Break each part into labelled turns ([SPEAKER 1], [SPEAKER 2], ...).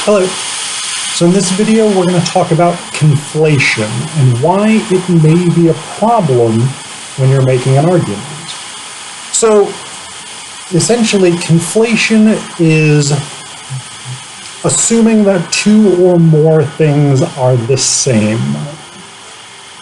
[SPEAKER 1] Hello. So in this video, we're going to talk about conflation and why it may be a problem when you're making an argument. So essentially, conflation is assuming that two or more things are the same.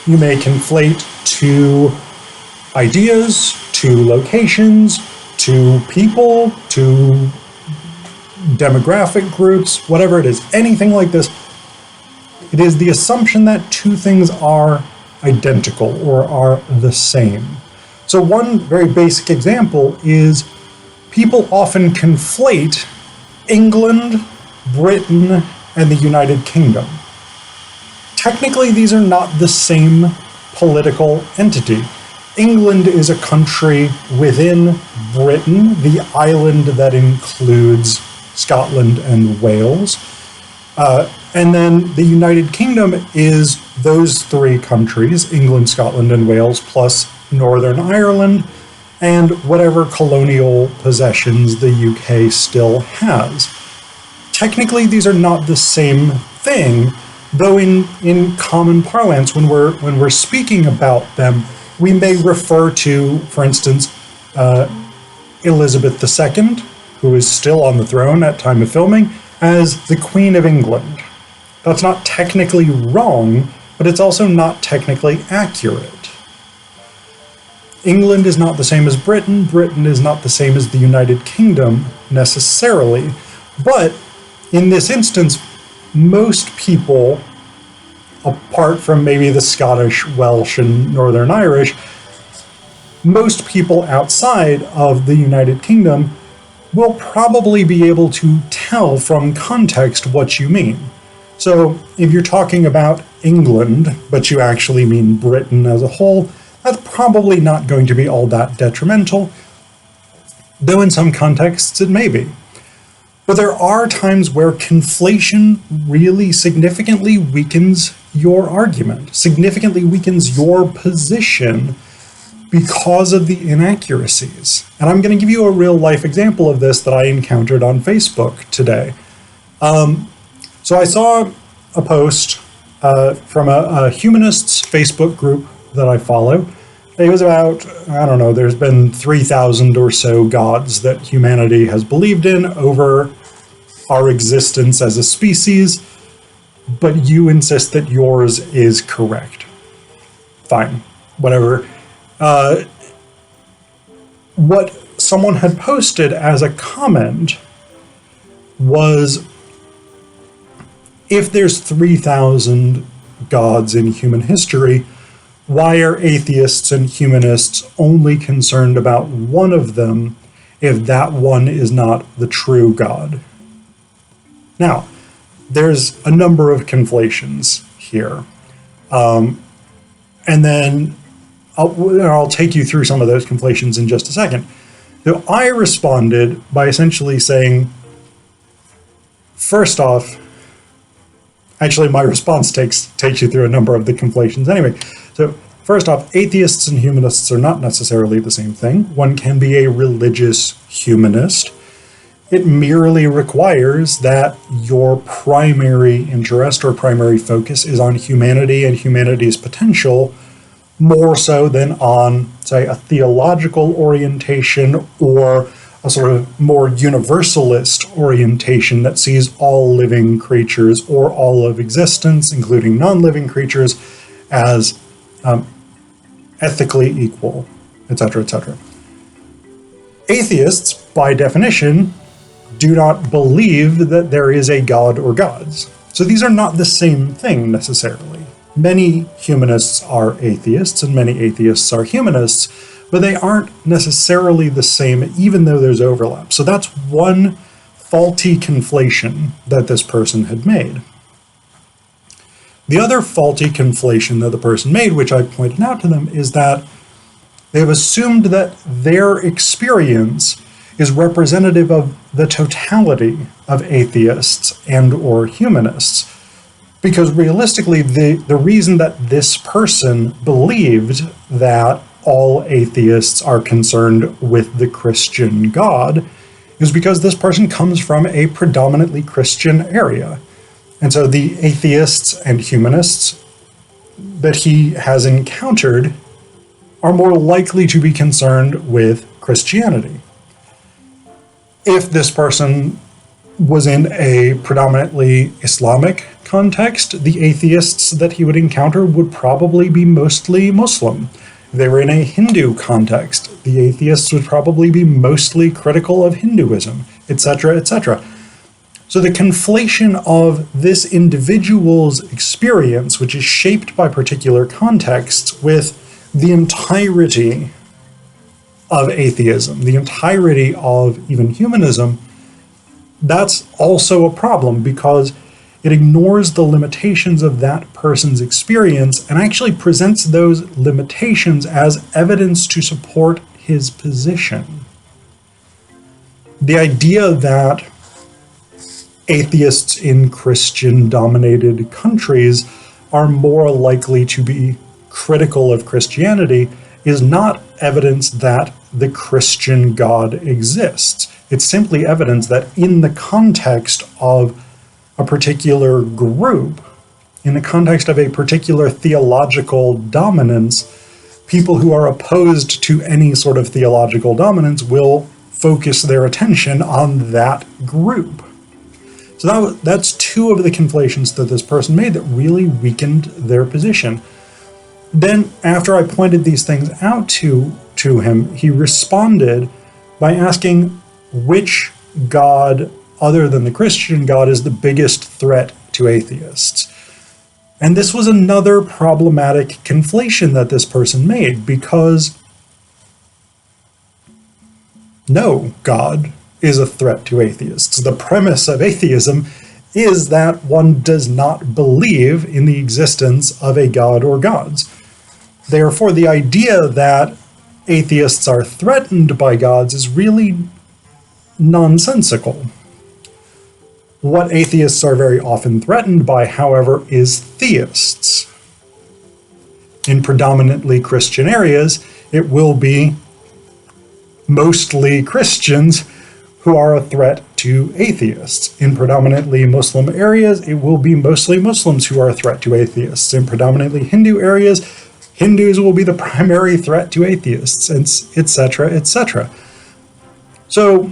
[SPEAKER 1] You may conflate two ideas, two locations, two people, two demographic groups, whatever it is, anything like this. It is the assumption that two things are identical or are the same. So one very basic example is people often conflate England, Britain, and the United Kingdom. Technically, these are not the same political entity. England is a country within Britain, the island that includes Scotland and Wales. And then the United Kingdom is those three countries, England, Scotland, and Wales, plus Northern Ireland, and whatever colonial possessions the UK still has. Technically, these are not the same thing, though in common parlance, when we're speaking about them, we may refer to, for instance, Elizabeth II, who is still on the throne at time of filming, as the Queen of England. That's not technically wrong, but it's also not technically accurate. England is not the same as Britain. Britain is not the same as the United Kingdom, necessarily. But in this instance, most people, apart from maybe the Scottish, Welsh, and Northern Irish, most people outside of the United Kingdom will probably be able to tell from context what you mean. So if you're talking about England, but you actually mean Britain as a whole, that's probably not going to be all that detrimental, though in some contexts it may be. But there are times where conflation really significantly weakens your argument, significantly weakens your position because of the inaccuracies. And I'm going to give you a real life example of this that I encountered on Facebook today. So I saw a post from a humanists Facebook group that I follow. It was about, I don't know, there's been 3,000 or so gods that humanity has believed in over our existence as a species, but you insist that yours is correct. Fine, whatever. What someone had posted as a comment was, if there's 3,000 gods in human history, why are atheists and humanists only concerned about one of them if that one is not the true God? Now, there's a number of conflations here. And then I'll take you through some of those conflations in just a second. So I responded by essentially saying, first off, actually my response takes you through a number of the conflations anyway. So first off, atheists and humanists are not necessarily the same thing. One can be a religious humanist. It merely requires that your primary interest or primary focus is on humanity and humanity's potential, more so than on, say, a theological orientation or a sort of more universalist orientation that sees all living creatures or all of existence, including non-living creatures, as ethically equal, etc., etc. Atheists, by definition, do not believe that there is a god or gods. So these are not the same thing necessarily. Many humanists are atheists and many atheists are humanists, but they aren't necessarily the same, even though there's overlap. So that's one faulty conflation that this person had made. The other faulty conflation that the person made, which I pointed out to them, is that they've assumed that their experience is representative of the totality of atheists and or humanists. Because realistically, the reason that this person believed that all atheists are concerned with the Christian God is because this person comes from a predominantly Christian area. And so the atheists and humanists that he has encountered are more likely to be concerned with Christianity. If this person was in a predominantly Islamic context, the atheists that he would encounter would probably be mostly Muslim. If they were in a Hindu context, the atheists would probably be mostly critical of Hinduism, etc., etc. So the conflation of this individual's experience, which is shaped by particular contexts, with the entirety of atheism, the entirety of even humanism, that's also a problem because it ignores the limitations of that person's experience and actually presents those limitations as evidence to support his position. The idea that atheists in Christian-dominated countries are more likely to be critical of Christianity is not evidence that the Christian God exists. It's simply evidence that in the context of a particular group, in the context of a particular theological dominance, people who are opposed to any sort of theological dominance will focus their attention on that group. So that's two of the conflations that this person made that really weakened their position. Then, after I pointed these things out to him, he responded by asking which God, other than the Christian God, is the biggest threat to atheists. And this was another problematic conflation that this person made, because no God is a threat to atheists. The premise of atheism is that one does not believe in the existence of a God or gods. Therefore, the idea that atheists are threatened by gods is really nonsensical. What atheists are very often threatened by, however, is theists. In predominantly Christian areas, it will be mostly Christians who are a threat to atheists. In predominantly Muslim areas, it will be mostly Muslims who are a threat to atheists. In predominantly Hindu areas, Hindus will be the primary threat to atheists, etc., etc. So,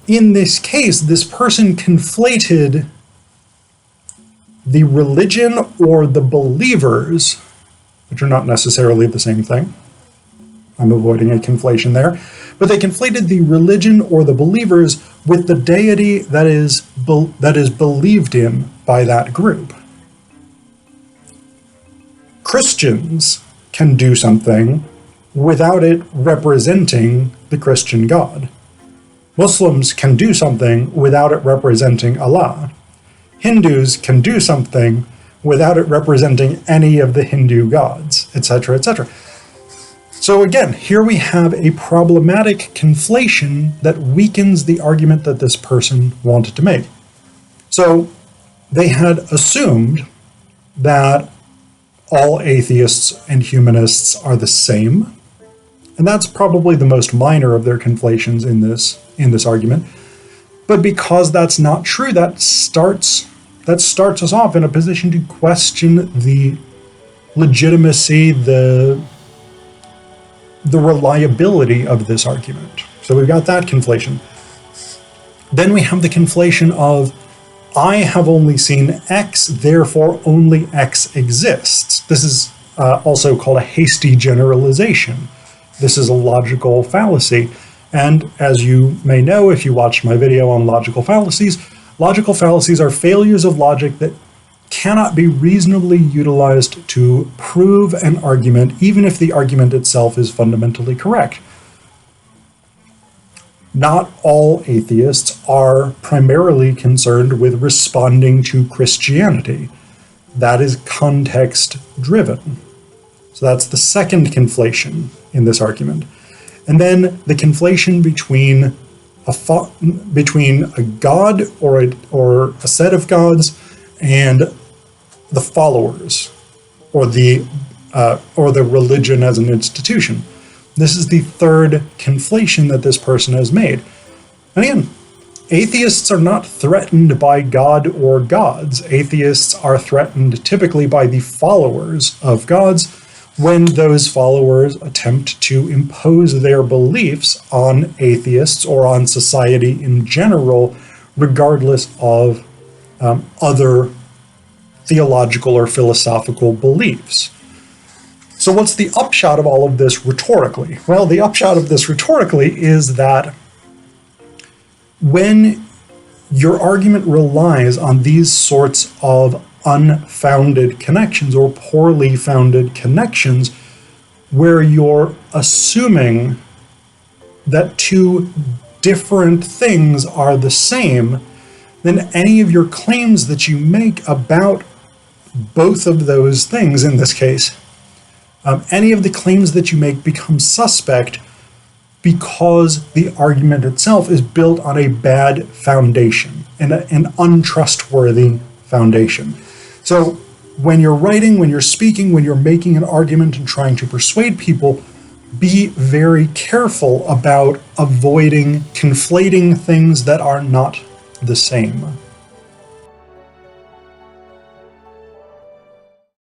[SPEAKER 1] in this case, this person conflated the religion or the believers, which are not necessarily the same thing. I'm avoiding a conflation there. But they conflated the religion or the believers with the deity that is believed in by that group. Christians can do something without it representing the Christian God. Muslims can do something without it representing Allah. Hindus can do something without it representing any of the Hindu gods, etc., etc. So again, here we have a problematic conflation that weakens the argument that this person wanted to make. So they had assumed that all atheists and humanists are the same, and that's probably the most minor of their conflations in this argument. But because that's not true, that starts us off in a position to question the legitimacy, the reliability of this argument. So we've got that conflation. Then we have the conflation of, I have only seen X, therefore only X exists. This is also called a hasty generalization. This is a logical fallacy. And as you may know, if you watched my video on logical fallacies are failures of logic that cannot be reasonably utilized to prove an argument, even if the argument itself is fundamentally correct. Not all atheists are primarily concerned with responding to Christianity. That is context-driven. So that's the second conflation in this argument. And then the conflation between a god or a set of gods and the followers, or the religion as an institution. This is the third conflation that this person has made. And again, atheists are not threatened by God or gods. Atheists are threatened typically by the followers of gods when those followers attempt to impose their beliefs on atheists or on society in general, regardless of other theological or philosophical beliefs. So what's the upshot of all of this rhetorically? Well, the upshot of this rhetorically is that when your argument relies on these sorts of unfounded connections or poorly founded connections, where you're assuming that two different things are the same, then any of your claims that you make about both of those things, in this case, any of the claims that you make become suspect because the argument itself is built on a bad foundation and an untrustworthy foundation. So when you're writing, when you're speaking, when you're making an argument and trying to persuade people, be very careful about avoiding conflating things that are not the same.